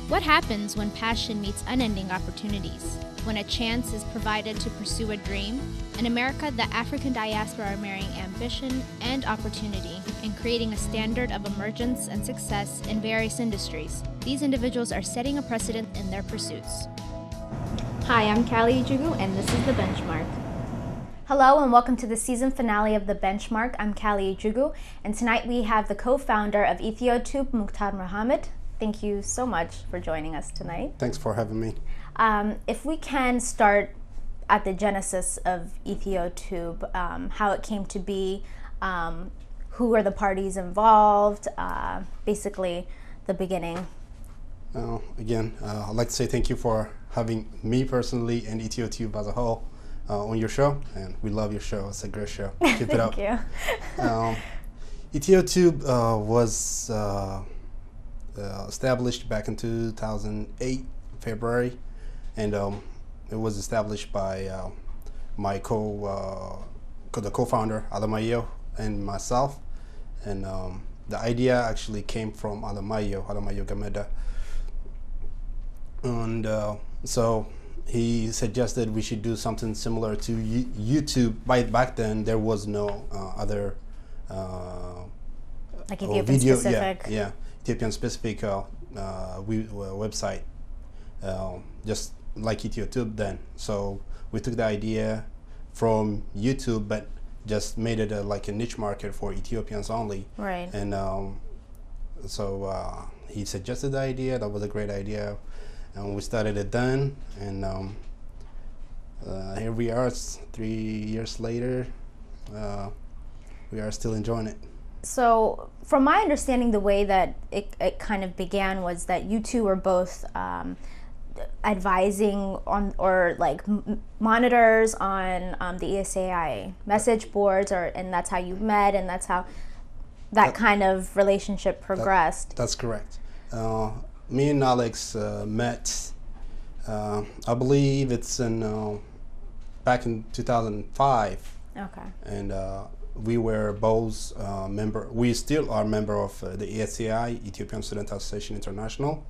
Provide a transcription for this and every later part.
What happens when passion meets unending opportunities? When a chance is provided to pursue a dream? In America, the African diaspora are marrying ambition and opportunity and creating a standard of emergence and success in various industries. These individuals are setting a precedent in their pursuits. Hi, I'm Kallie Ejigu, and this is The Benchmark. Hello and welcome to the season finale of The Benchmark. I'm Kallie Ejigu, and tonight we have the co-founder of Ejigu Muktar Mohammed. Thank you so much for joining us tonight. Thanks for having me. If we can start at the genesis of Ejigu, how it came to be, who are the parties involved, basically the beginning. Again, I'd like to say thank you for having me personally and Ejigu as a whole on your show, and we love your show. It's a great show. Keep it up. Thank you. Ejigu was established back in 2008, February, and it was established by my the co-founder Alamayo and myself, and the idea actually came from Alamayo Gameda, and so he suggested we should do something similar to YouTube. Back then there was no other like Ethiopian video, specific. yeah, Ethiopian specific website, just like ETOTV then. So we took the idea from YouTube, but just made it like a niche market for Ethiopians only. Right. And so he suggested the idea. That was a great idea, and we started it then. And here we are, 3 years later. We are still enjoying it. So, from my understanding, the way that it kind of began was that you two were both advising on, or like monitors on the ESAI message boards, and that's how you met, and that's how that kind of relationship progressed. That's correct. Me and Alex met, I believe it's in back in 2005. Okay. And we were both we still are member of the ESAI, Ethiopian Student Association International,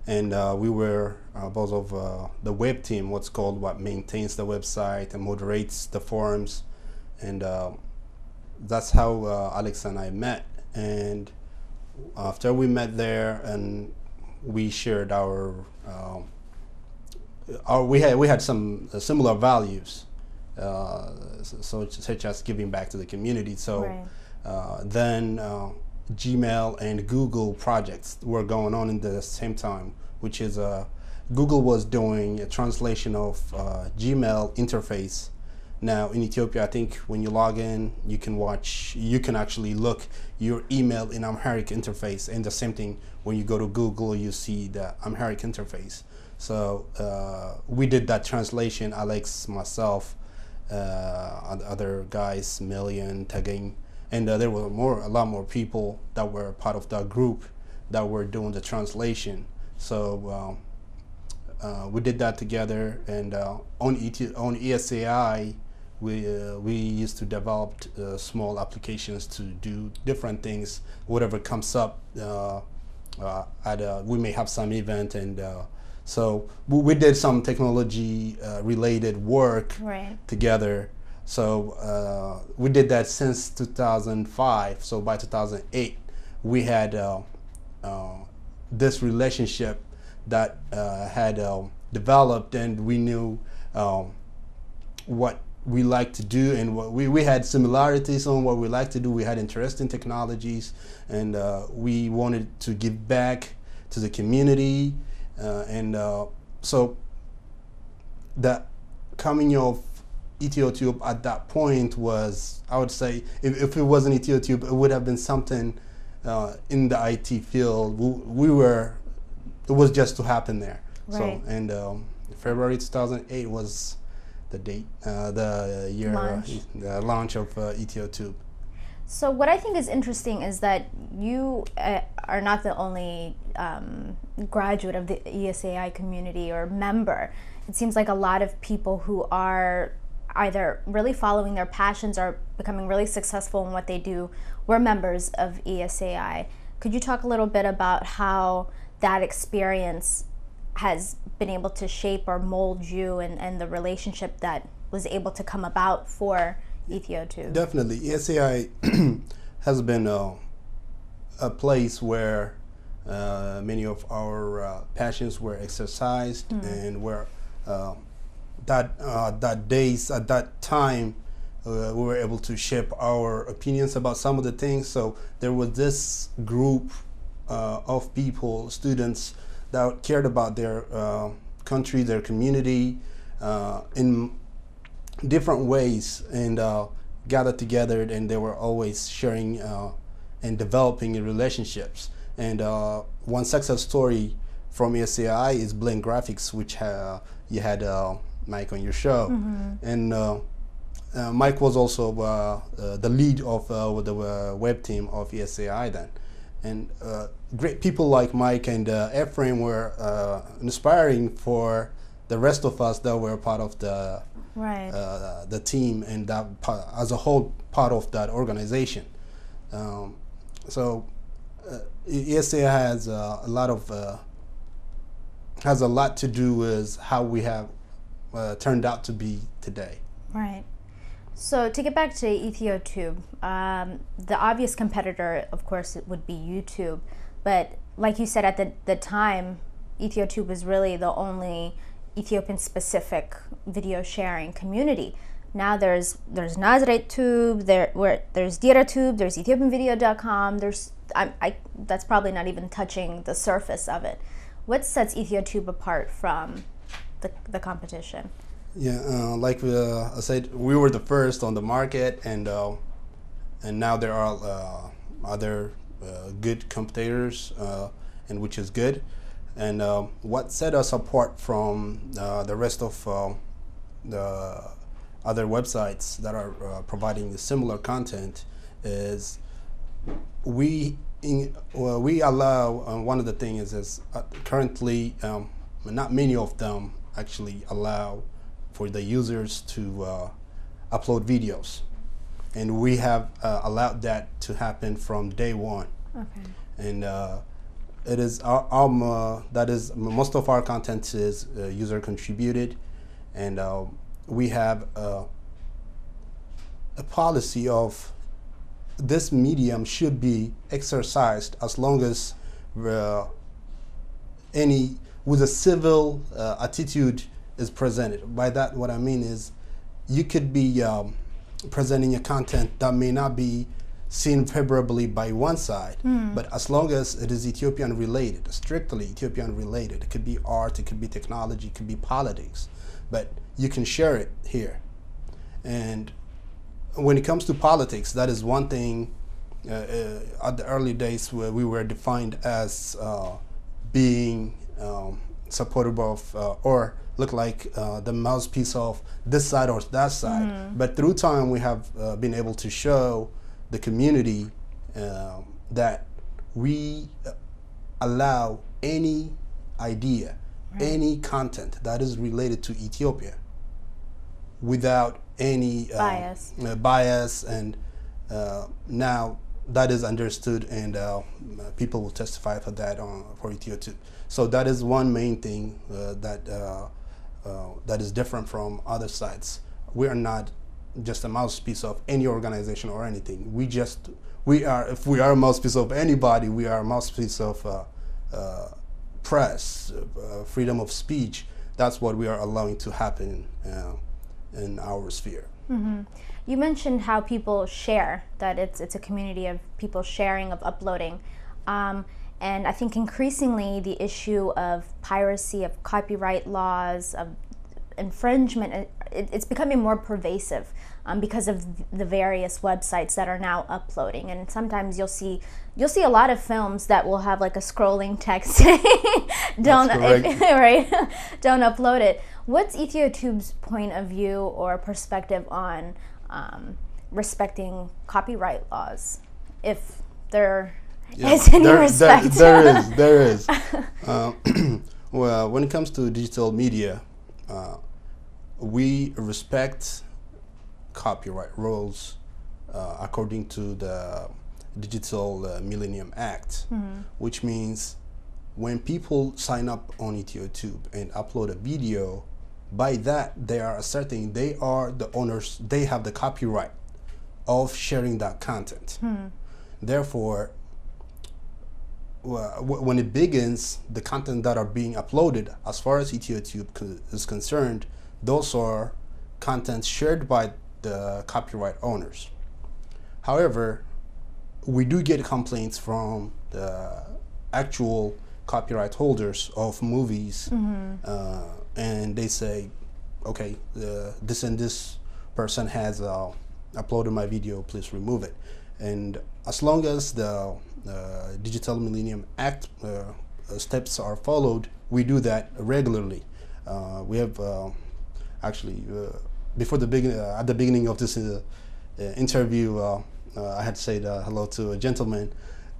and we were both of the web team, what maintains the website and moderates the forums, and that's how Alex and I met. And after we met there, and we shared we had some similar values. Such as giving back to the community. So right. Then Gmail and Google projects were going on in the same time, which is Google was doing a translation of Gmail interface. Now in Ethiopia, I think when you log in, you can actually look your email in Amharic interface, and the same thing when you go to Google, you see the Amharic interface. So we did that translation, Alex, myself, other guys, Million, Tagging, and there were a lot more people that were part of that group that were doing the translation. So we did that together, and on ESAI, we used to develop small applications to do different things, whatever comes up. We may have some event, and so we did some technology related work right. together. So we did that since 2005. So by 2008, we had this relationship that had developed, and we knew what we like to do, and what we had similarities on what we like to do. We had interest in technologies, and we wanted to give back to the community. So the coming of ETOTV at that point was, I would say, if it wasn't ETOTV, it would have been something in the IT field. It was just to happen there. Right. So, and February 2008 was the date, the year, the launch of ETOTV. So what I think is interesting is that you are not the only graduate of the ESAI community or member. It seems like a lot of people who are either really following their passions or becoming really successful in what they do were members of ESAI. Could you talk a little bit about how that experience has been able to shape or mold you and the relationship that was able to come about for ETHIOTube. Definitely. ESAI has been a place where many of our passions were exercised, and where at that time we were able to shape our opinions about some of the things. So there was this group of people, students, that cared about their country, their community, in different ways, and gathered together, and they were always sharing and developing in relationships. And one success story from ESAI is Blend Graphics, which you had Mike on your show. And Mike was also the lead of the web team of ESAI then. And great people like Mike and Ephraim were inspiring for the rest of us that were part of the team, and that as a whole part of that organization. So ESA has a lot to do with how we have turned out to be today. Right. So to get back to ETHIOTube, the obvious competitor, of course, it would be YouTube. But like you said, at the time, ETHIOTube was really the only Ethiopian-specific video sharing community. Now there's NazrateTube, there's DiraTube, there's EthiopianVideo.com. That's probably not even touching the surface of it. What sets ETHIOTube apart from the competition? Yeah, like I said, we were the first on the market, and now there are other good competitors, and which is good. And what set us apart from the rest of the other websites that are providing similar content is we allow, one of the things is currently not many of them actually allow for the users to upload videos, and we have allowed that to happen from day one. Okay. And it is that is most of our content is user contributed, and we have a policy of this medium should be exercised as long as with a civil attitude is presented. By that, what I mean is you could be presenting a content that may not be seen favorably by one side, but as long as it is Ethiopian related, strictly Ethiopian related, it could be art, it could be technology, it could be politics, but you can share it here. And when it comes to politics, that is one thing. At the early days, where we were defined as being supportive of or look like the mouthpiece of this side or that side. But through time, we have been able to show the community that we allow any idea, any content that is related to Ethiopia without any bias, and now that is understood, and people will testify for that for ETHIOTube. So that is one main thing that is different from other sites. We are not just a mouthpiece of any organization or anything. If we are a mouthpiece of anybody, we are a mouthpiece of press, freedom of speech. That's what we are allowing to happen in our sphere. You mentioned how people share, that it's a community of people sharing, of uploading. And I think increasingly the issue of piracy, of copyright laws, of infringement, it's becoming more pervasive because of the various websites that are now uploading. And sometimes you'll see a lot of films that will have like a scrolling text don't don't upload it. What's ETHIOTube's point of view or perspective on respecting copyright laws, if there is any respect? There is. Well, when it comes to digital media, we respect copyright rules according to the Digital Millennium Act, which means when people sign up on ETOTube and upload a video, by that they are asserting they are the owners, they have the copyright of sharing that content. Therefore, when it begins, the content that are being uploaded, as far as ETOTube is concerned, those are contents shared by the copyright owners. However, we do get complaints from the actual copyright holders of movies, and they say, okay, this and this person has uploaded my video, please remove it. And as long as the Digital Millennium Act steps are followed, we do that regularly. We have actually before the at the beginning of this interview, I had said hello to a gentleman,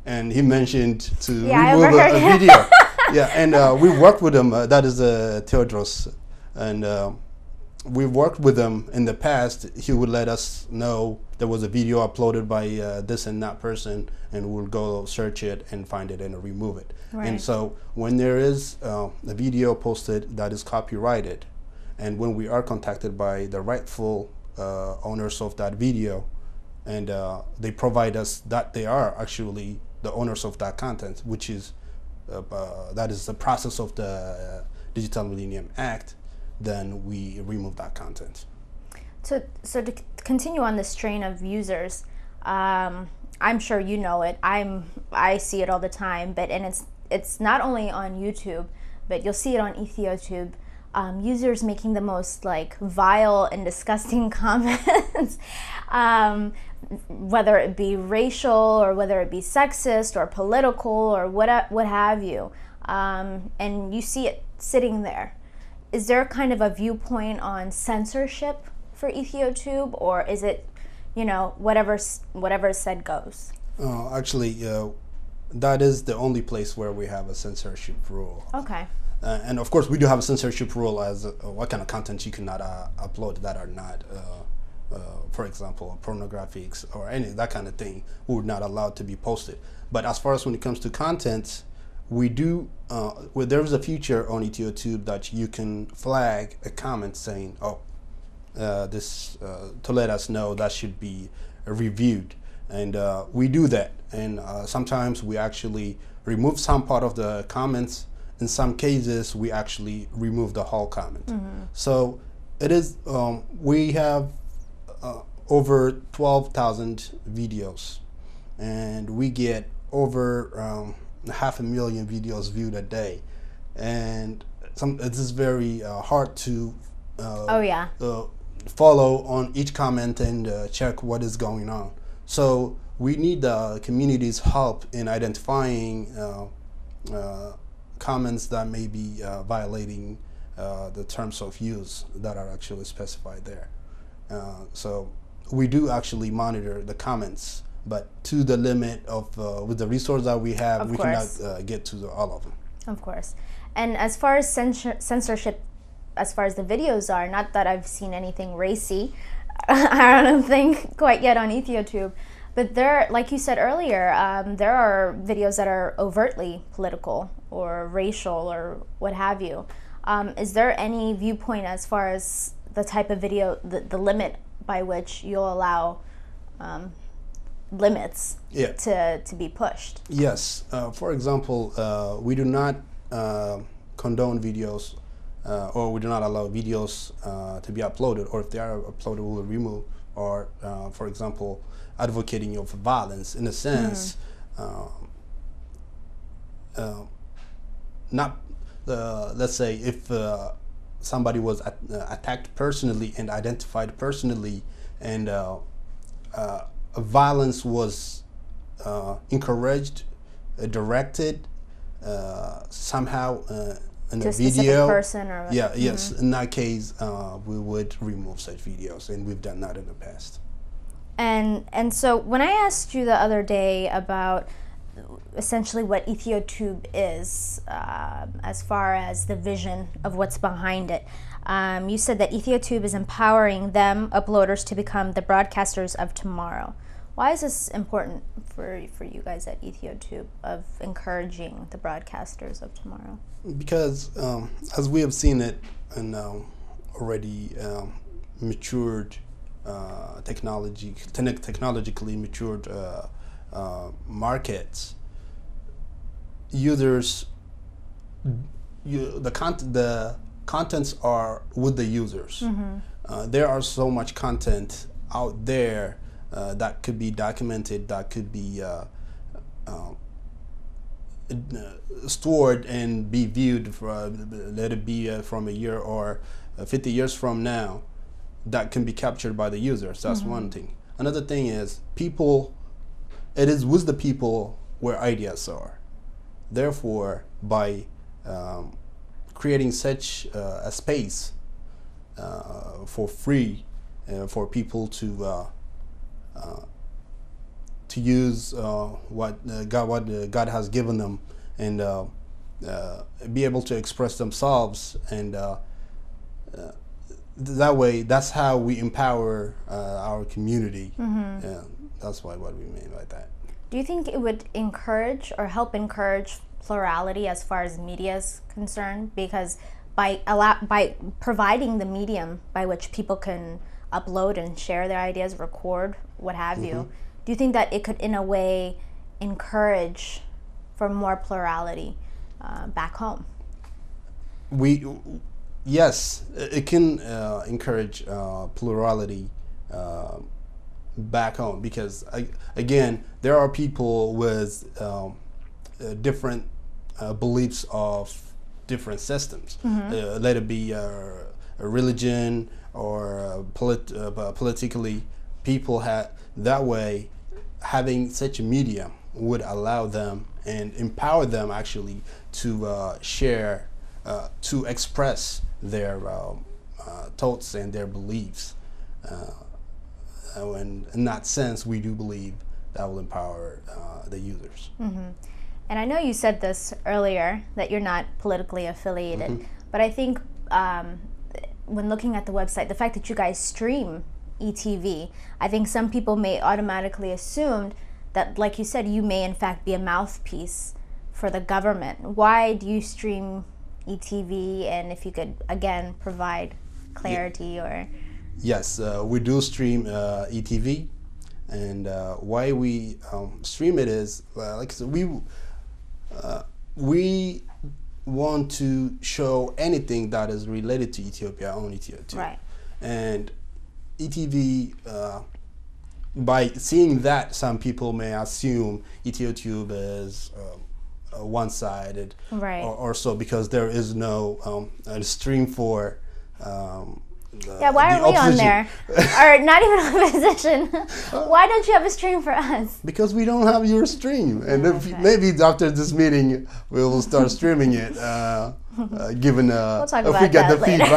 and he mentioned to remove a video. Yeah, and we worked with him. That is Theodros, and we've worked with him in the past. He would let us know there was a video uploaded by this and that person, and we'll go search it and find it and remove it. Right. And so when there is a video posted that is copyrighted, and when we are contacted by the rightful owners of that video, and they provide us that they are actually the owners of that content, which is that is the process of the Digital Millennium Act, then we remove that content. So to continue on this train of users, I'm sure you know it. I see it all the time, and it's not only on YouTube, but you'll see it on ETHEOTube. Users making the most like vile and disgusting comments, whether it be racial or whether it be sexist or political or what have you, and you see it sitting there. Is there kind of a viewpoint on censorship for ETHEOTube, or is it, you know, whatever is said goes? Actually, that is the only place where we have a censorship rule. Okay. And of course, we do have a censorship rule as what kind of content you cannot upload that are not, for example, pornographics or any that kind of thing, we're not allowed to be posted. But as far as when it comes to content, we do, well, there's a feature on ETOTube that you can flag a comment saying, oh, this, to let us know that should be reviewed. And we do that. And sometimes we actually remove some part of the comments. In some cases, we actually remove the whole comment. So it is, we have over 12,000 videos, and we get over 500,000 videos viewed a day. And it is very hard to follow on each comment and check what is going on. So we need the community's help in identifying comments that may be violating the terms of use that are actually specified there. So we do actually monitor the comments, but to the limit of with the resource that we have, we cannot get to all of them. Of course. And as far as censorship, as far as the videos are, not that I've seen anything racy, I don't think quite yet on ETHEOTube, but there, like you said earlier, there are videos that are overtly political or racial or what have you. Is there any viewpoint as far as the type of video, the limit by which you'll allow limits to be pushed? Yes. For example, we do not condone videos or we do not allow videos to be uploaded, or if they are uploaded, we will remove, or for example, advocating of violence in a sense, not let's say if somebody was attacked personally and identified personally, and violence was encouraged, directed somehow in to a video, person or yes, in that case we would remove such videos, and we've done that in the past. And so when I asked you the other day about essentially what ETHEOTube is, as far as the vision of what's behind it, you said that ETHEOTube is empowering them, uploaders, to become the broadcasters of tomorrow. Why is this important for you guys at ETOTube of encouraging the broadcasters of tomorrow? Because as we have seen it in already matured technologically matured markets, users, the contents are with the users. There are so much content out there that could be documented, that could be stored and be viewed for, let it be from a year or 50 years from now, that can be captured by the users. That's one thing. Another thing is people, it is with the people where ideas are. Therefore, by creating such a space for free for people to use what God has given them, and be able to express themselves, and that way, that's how we empower our community. Yeah, that's what we mean by that. Do you think it would encourage or help encourage plurality as far as media is concerned? Because by providing the medium by which people can upload and share their ideas, record, what have you, do you think that it could, in a way, encourage for more plurality back home? Yes, it can encourage plurality back home, because again, there are people with different beliefs of different systems. Let it be a religion or politically, people that way, having such a medium would allow them and empower them actually to share, to express their thoughts and their beliefs. And in that sense, we do believe that will empower the users. And I know you said this earlier, that you're not politically affiliated, but I think when looking at the website, the fact that you guys stream ETV, I think some people may automatically assume that, like you said, you may in fact be a mouthpiece for the government. Why do you stream ETV, and if you could again provide clarity? Or yes, we do stream ETV, and why we stream it is, like I said, we want to show anything that is related to Ethiopia on ETOTV. Right. And ETV, by seeing that, some people may assume ETOTube is one-sided, right, or so, because there is no stream for why aren't we on there? Or not even a position. Why don't you have a stream for us? Because we don't have your stream, and maybe after this meeting we will start streaming it. Given we'll talk if about we get that the feed later.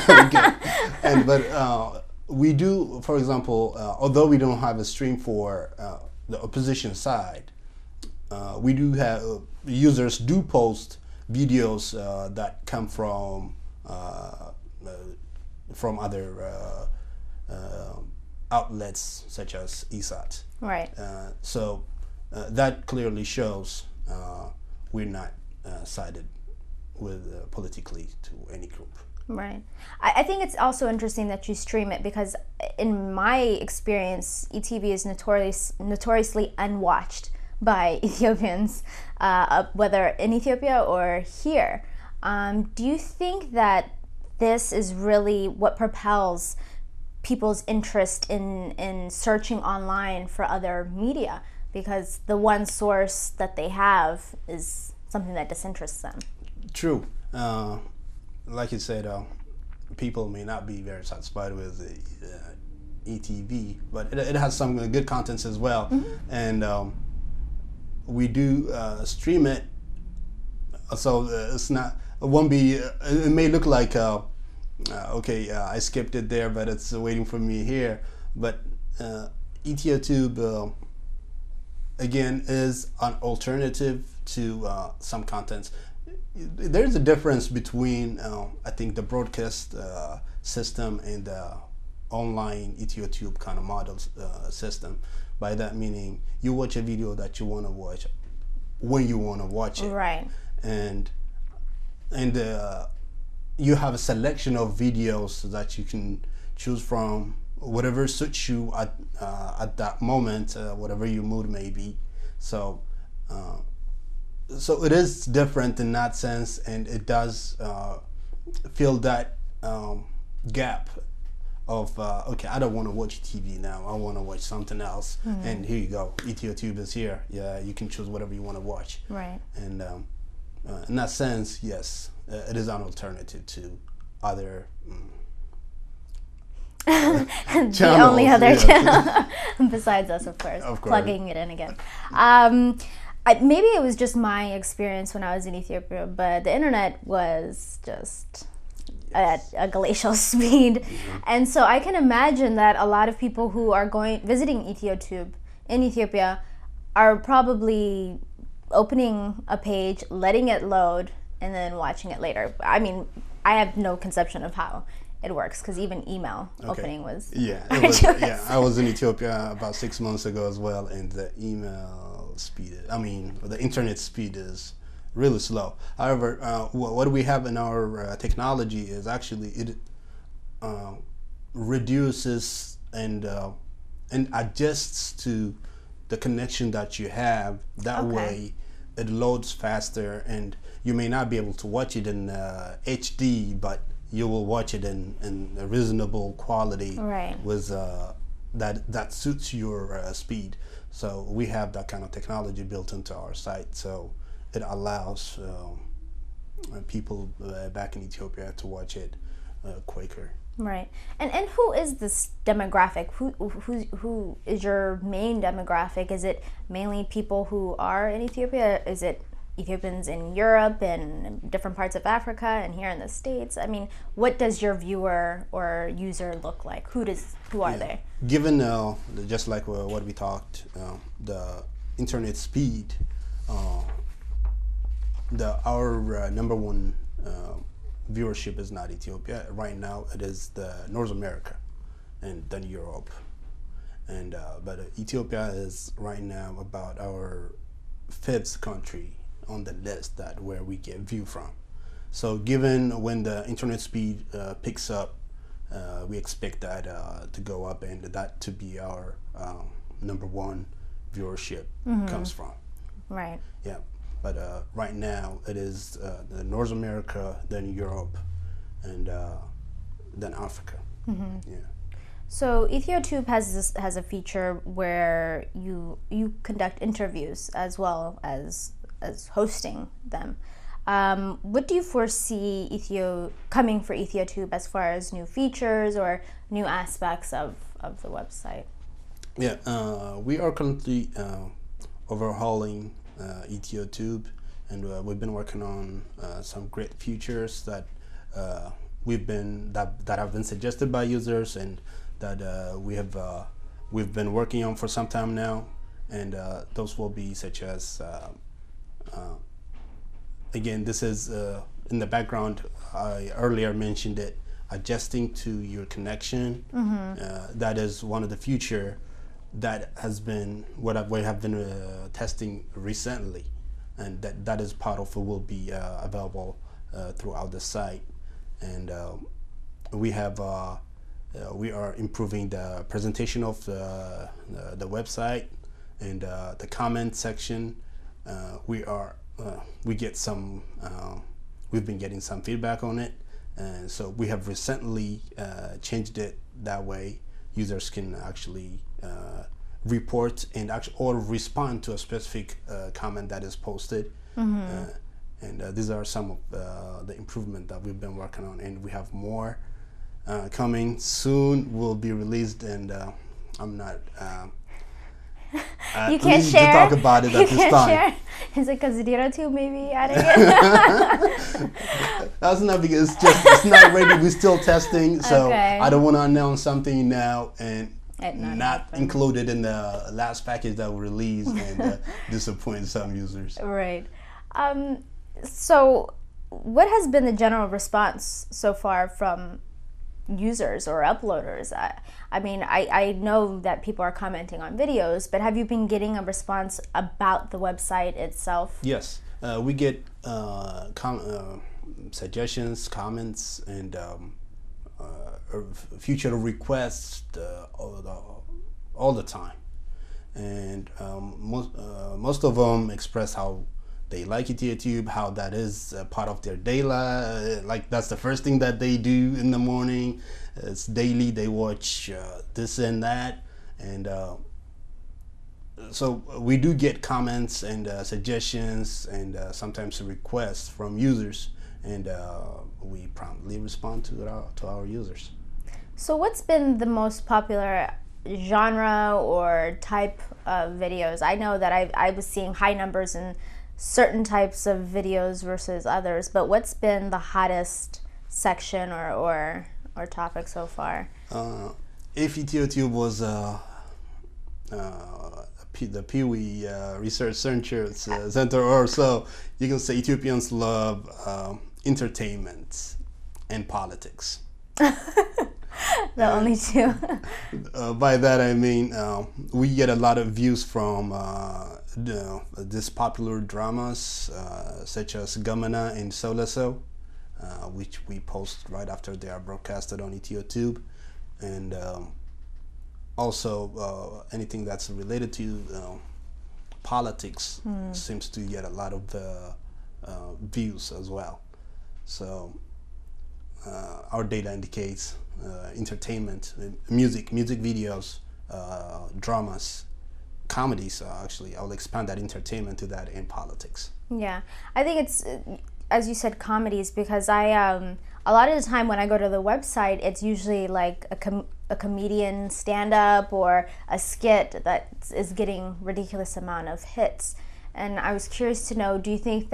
right. And but we do, for example, although we don't have a stream for the opposition side, we do have users do post videos that come from other outlets such as ESAT. Right. So that clearly shows we're not sided with politically to any group. Right. I think it's also interesting that you stream it, because in my experience, ETV is notoriously unwatched by Ethiopians, whether in Ethiopia or here. Do you think that this is really what propels people's interest in searching online for other media, because the one source that they have is something that disinterests them? True. Like you said, people may not be very satisfied with ETV, but it has some good contents as well. And we do stream it, so it's not, it won't be, it may look like okay, I skipped it there, but it's waiting for me here. But ETOTube, again, is an alternative to some contents. There's a difference between, I think, the broadcast system and the online ETOTube kind of model system, By that meaning, you watch a video that you want to watch when you want to watch it. Right. And you have a selection of videos that you can choose from, whatever suits you at that moment, whatever your mood may be. So so it is different in that sense, and it does fill that gap of okay, I don't want to watch TV now, I want to watch something else. And here you go, ETOTV is here. Yeah, you can choose whatever you want to watch. Right. And in that sense, yes, it is an alternative to other the channels, only other yeah. channel besides us, of course, plugging it in again. Maybe it was just my experience when I was in Ethiopia, but the internet was just at a glacial speed. And so I can imagine that a lot of people who are visiting ETOTube in Ethiopia are probably opening a page, letting it load, and then watching it later. I mean, I have no conception of how it works, because even email opening was I was in Ethiopia about 6 months ago as well, and the email speed, the internet speed is really slow. However, what we have in our technology is actually it reduces and adjusts to the connection that you have. That way it loads faster, and you may not be able to watch it in HD, but you will watch it in a reasonable quality, with that suits your speed. So we have that kind of technology built into our site, so it allows people back in Ethiopia to watch it quicker. Right. And who is this demographic? Who is your main demographic? Is it mainly people who are in Ethiopia? Is it Ethiopians in Europe and different parts of Africa and here in the States? I mean, what does your viewer or user look like? Who are they? Given just like what we talked, the internet speed, our number one viewership is not Ethiopia right now. It is the North America and then Europe, and but Ethiopia is right now about our 5th country on the list where we get view from. So given when the internet speed picks up, we expect that to go up, and that to be our number one viewership comes from. Right. Yeah. But right now it is the North America, then Europe, and then Africa. Yeah. So ETHIOTube has a feature where you conduct interviews as well as hosting them. What do you foresee coming for ETHIOTube as far as new features or new aspects of the website? Yeah, we are currently overhauling ETHIOTube, and we've been working on some great features that that have been suggested by users, and that we've been working on for some time now. And those will be such as again, this is in the background. I earlier mentioned it, adjusting to your connection. That is one of the feature that has been what we have been testing recently, and that is part of it will be available throughout the site. And we are improving the presentation of the website and the comment section. We've been getting some feedback on it, and so we have recently changed it that way users can actually report and or respond to a specific comment that is posted. And these are some of the improvement that we've been working on, and we have more coming soon. Will be released, and I'm not you can't share to talk about it at this time. Share. Is it because ETOTube maybe adding it? That's not because it's not ready. We're still testing, so I don't want to announce something now and not included in the last package that we released and disappoint some users. Right. So what has been the general response so far from users or uploaders? I mean, I know that people are commenting on videos, but have you been getting a response about the website itself? Yes, we get suggestions, comments, and future requests all the time. And most of them express how they like ETOTube, how that is part of their daily, like that's the first thing that they do in the morning. It's daily, they watch this and that. And so we do get comments and suggestions and sometimes requests from users, and we promptly respond to our users. So what's been the most popular genre or type of videos? I know that I was seeing high numbers in certain types of videos versus others, but what's been the hottest section or topic so far? If ETOTube was the Peewee Research Center or so, you can say Ethiopians love entertainment and politics. The only two. By that I mean we get a lot of views from these popular dramas such as Gamana and Solaso, which we post right after they are broadcasted on ETOTube, and also anything that's related to politics seems to get a lot of views as well. So our data indicates entertainment, music videos, dramas, comedies. Actually, I'll expand that entertainment to that, in politics. Yeah, I think it's, as you said, comedies, because a lot of the time when I go to the website, it's usually like a comedian stand-up or a skit that is getting ridiculous amount of hits. And I was curious to know, do you think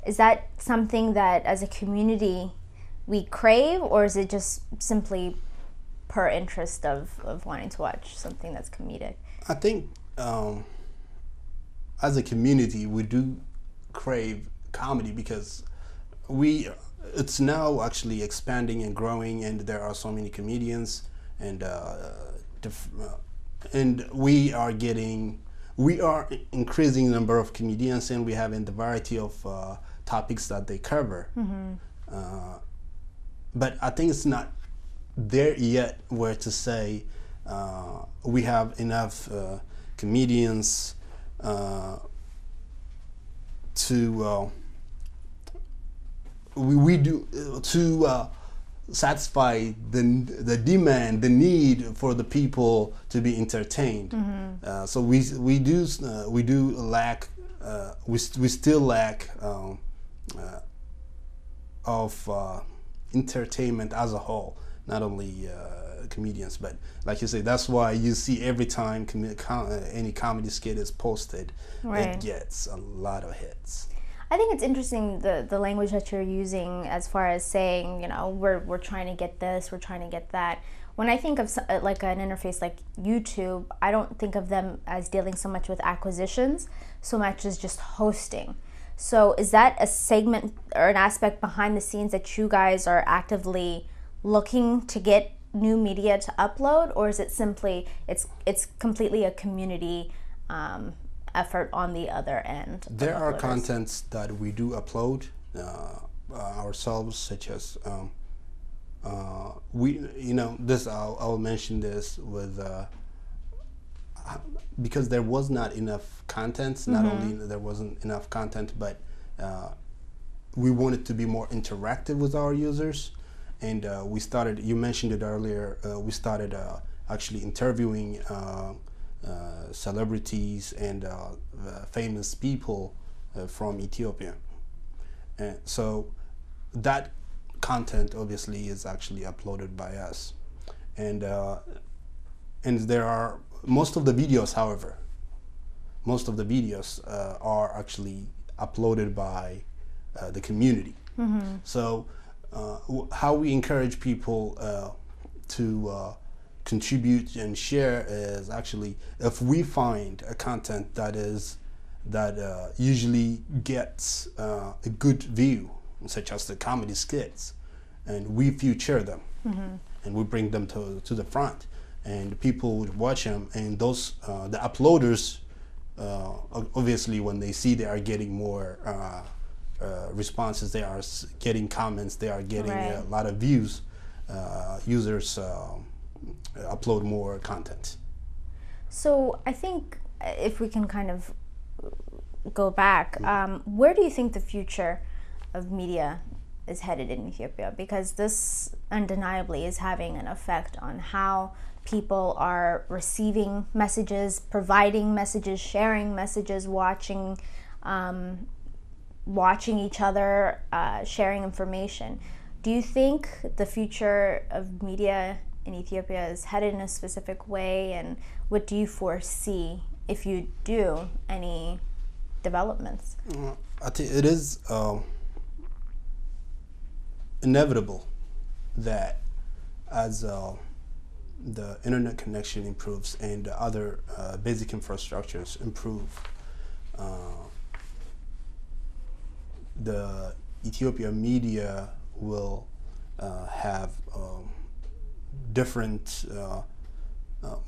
is that something that as a community we crave, or is it just simply per interest of wanting to watch something that's comedic? I think as a community we do crave comedy, because it's now actually expanding and growing, and there are so many comedians, and we are increasing the number of comedians, and we have in the variety of topics that they cover. But I think it's not there yet where to say we have enough comedians to satisfy the demand, the need for the people to be entertained. So we still lack of entertainment as a whole, not only comedians, but like you say, that's why you see every time any comedy skit is posted, it gets a lot of hits. I think it's interesting the language that you're using, as far as saying, you know, we're trying to get this, we're trying to get that. When I think of like an interface like YouTube, I don't think of them as dealing so much with acquisitions, so much as just hosting. So is that a segment or an aspect behind the scenes that you guys are actively looking to get new media to upload, or is it simply it's completely a community effort on the other end? There are contents that we do upload ourselves, such as I'll mention this with because there was not enough content. Not only there wasn't enough content, but we wanted to be more interactive with our users, and we started, you mentioned it earlier, we started actually interviewing celebrities and famous people from Ethiopia. And so that content obviously is actually uploaded by us, and there are most of the videos, however, are actually uploaded by the community. So how we encourage people to contribute and share is actually, if we find a content that usually gets a good view, such as the comedy skits, and we feature them, and we bring them to the front, and people would watch them, and those the uploaders obviously when they see they are getting more responses, they are getting comments, they are getting a lot of views, users upload more content. So I think if we can kind of go back, where do you think the future of media is headed in Ethiopia? Because this undeniably is having an effect on how people are receiving messages, providing messages, sharing messages, watching each other, sharing information. Do you think the future of media in Ethiopia is headed in a specific way, and what do you foresee, if you do, any developments? I think it is inevitable that as the internet connection improves and the other basic infrastructures improve, the Ethiopian media will have different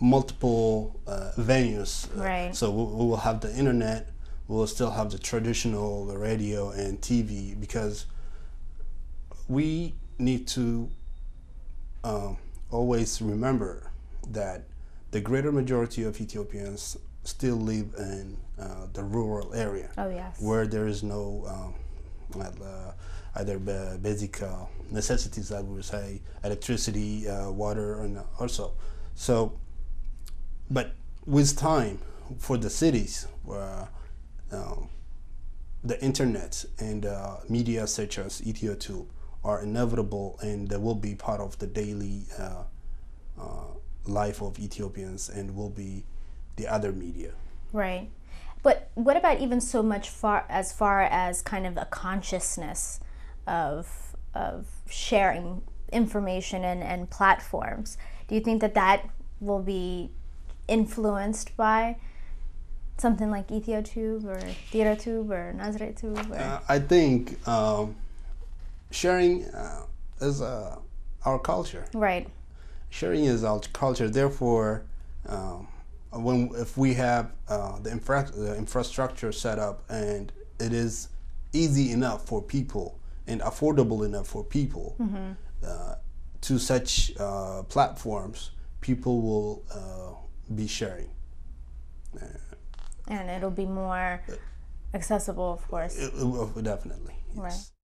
multiple venues. Right. So we will have the internet, we will still have the traditional radio and TV, because we need to always remember that the greater majority of Ethiopians still live in the rural area. Oh, yes. Where there is no either basic necessities, I would say, electricity, water, and also. So, but with time, for the cities, where the internet and media such as ETOTV are inevitable, and they will be part of the daily life of Ethiopians, and will be the other media. Right. But what about even so much as far as kind of a consciousness of sharing information and platforms? Do you think that will be influenced by something like ETHEOTube or TheraTube or NazreTube? I think sharing is our culture. Right. Sharing is our culture. Therefore, if we have the infrastructure set up, and it is easy enough for people and affordable enough for people to such platforms, people will be sharing. And it'll be more accessible, of course. Definitely. Yes. Right.